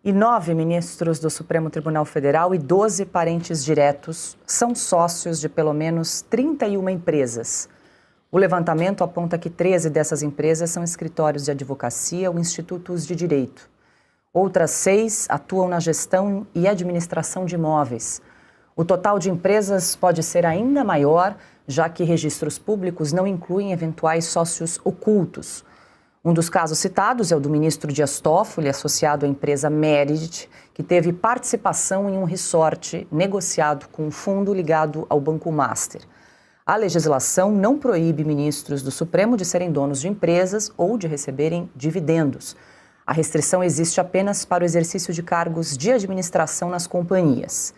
E 9 ministros do Supremo Tribunal Federal e 12 parentes diretos são sócios de pelo menos 31 empresas. O levantamento aponta que 13 dessas empresas são escritórios de advocacia ou institutos de direito. Outras 6 atuam na gestão e administração de imóveis. O total de empresas pode ser ainda maior, já que registros públicos não incluem eventuais sócios ocultos. Um dos casos citados é o do ministro Dias Toffoli, associado à empresa Merit, que teve participação em um resort negociado com um fundo ligado ao Banco Master. A legislação não proíbe ministros do Supremo de serem donos de empresas ou de receberem dividendos. A restrição existe apenas para o exercício de cargos de administração nas companhias.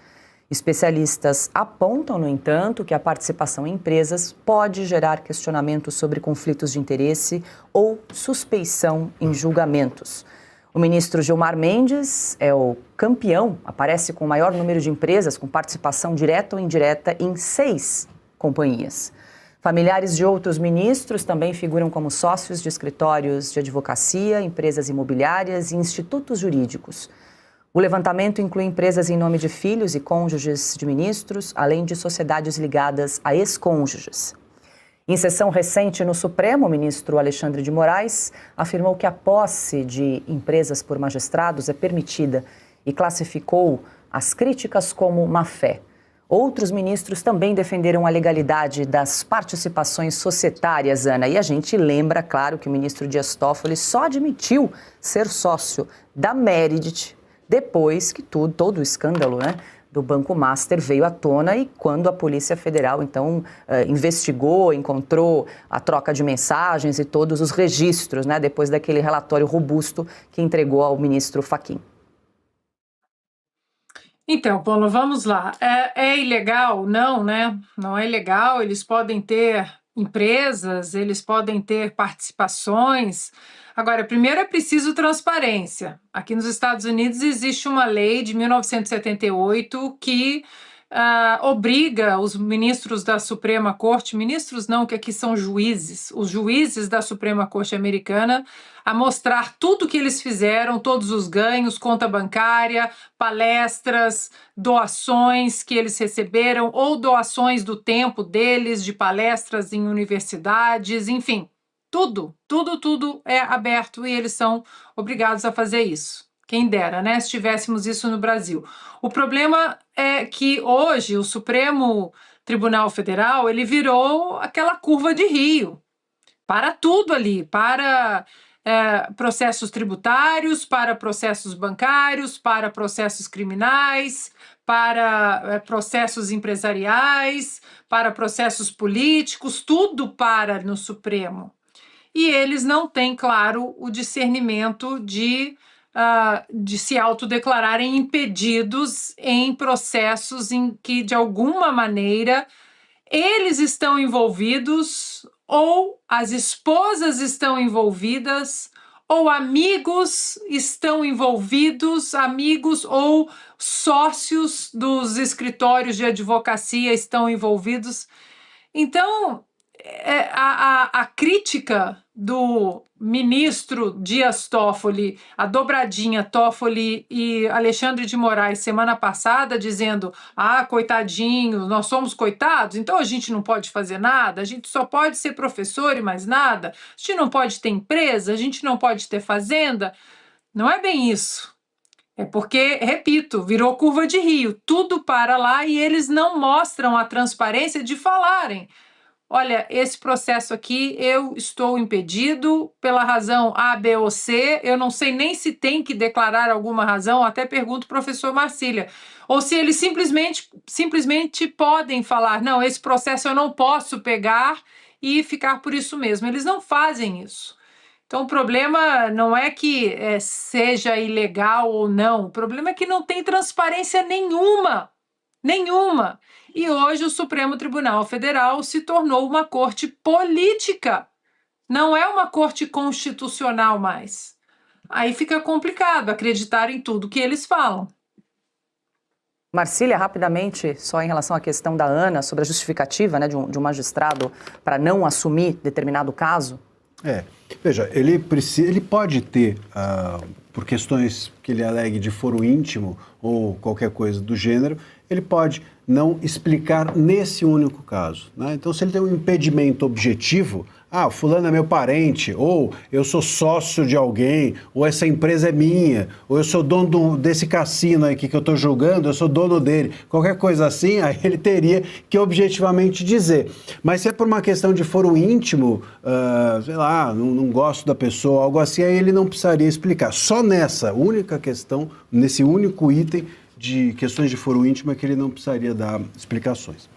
Especialistas apontam, no entanto, que a participação em empresas pode gerar questionamentos sobre conflitos de interesse ou suspeição em julgamentos. O ministro Gilmar Mendes é o campeão, aparece com o maior número de empresas com participação direta ou indireta em 6 companhias. Familiares de outros ministros também figuram como sócios de escritórios de advocacia, empresas imobiliárias e institutos jurídicos. O levantamento inclui empresas em nome de filhos e cônjuges de ministros, além de sociedades ligadas a ex-cônjuges. Em sessão recente no Supremo, o ministro Alexandre de Moraes afirmou que a posse de empresas por magistrados é permitida e classificou as críticas como má-fé. Outros ministros também defenderam a legalidade das participações societárias, Ana. E a gente lembra, claro, que o ministro Dias Toffoli só admitiu ser sócio da Merit depois que todo o escândalo, do Banco Master veio à tona e quando a Polícia Federal, então, investigou, encontrou a troca de mensagens e todos os registros, depois daquele relatório robusto que entregou ao ministro Fachin. Então, Paulo, vamos lá. É ilegal? Não, Não é ilegal. Eles podem ter empresas, eles podem ter participações. Agora, primeiro é preciso transparência. Aqui nos Estados Unidos existe uma lei de 1978 que obriga os ministros da Suprema Corte, ministros não, que aqui são juízes, os juízes da Suprema Corte americana, a mostrar tudo que eles fizeram, todos os ganhos, conta bancária, palestras, doações que eles receberam ou doações do tempo deles, de palestras em universidades, enfim, tudo é aberto e eles são obrigados a fazer isso. Quem dera, se tivéssemos isso no Brasil. O problema é que hoje o Supremo Tribunal Federal ele virou aquela curva de rio para tudo ali, para processos tributários, para processos bancários, para processos criminais, para processos empresariais, para processos políticos, tudo para no Supremo. E eles não têm, claro, o discernimento de se autodeclararem impedidos em processos em que, de alguma maneira, eles estão envolvidos, ou as esposas estão envolvidas, ou amigos estão envolvidos, amigos ou sócios dos escritórios de advocacia estão envolvidos. Então, a crítica do ministro Dias Toffoli, a dobradinha Toffoli e Alexandre de Moraes semana passada, dizendo, coitadinho, nós somos coitados, então a gente não pode fazer nada, a gente só pode ser professor e mais nada, a gente não pode ter empresa, a gente não pode ter fazenda. Não é bem isso. É porque, repito, virou curva de rio, tudo para lá e eles não mostram a transparência de falarem. Olha, esse processo aqui eu estou impedido pela razão A, B ou C, eu não sei nem se tem que declarar alguma razão, até pergunto ao professor Marcília, ou se eles simplesmente podem falar, não, esse processo eu não posso pegar e ficar por isso mesmo. Eles não fazem isso. Então, o problema não é que seja ilegal ou não, o problema é que não tem transparência nenhuma. E hoje o Supremo Tribunal Federal se tornou uma corte política, não é uma corte constitucional mais. Aí fica complicado acreditar em tudo que eles falam. Marcília, rapidamente, só em relação à questão da Ana, sobre a justificativa de um magistrado para não assumir determinado caso. Veja, ele pode ter, por questões que ele alegue de foro íntimo ou qualquer coisa do gênero, ele pode não explicar nesse único caso, né? Então, se ele tem um impedimento objetivo, fulano é meu parente, ou eu sou sócio de alguém, ou essa empresa é minha, ou eu sou dono desse cassino aqui que eu estou julgando, eu sou dono dele, qualquer coisa assim, aí ele teria que objetivamente dizer. Mas se é por uma questão de foro íntimo, sei lá, não gosto da pessoa, algo assim, aí ele não precisaria explicar. Só nessa única questão, nesse único item de questões de foro íntimo é que ele não precisaria dar explicações.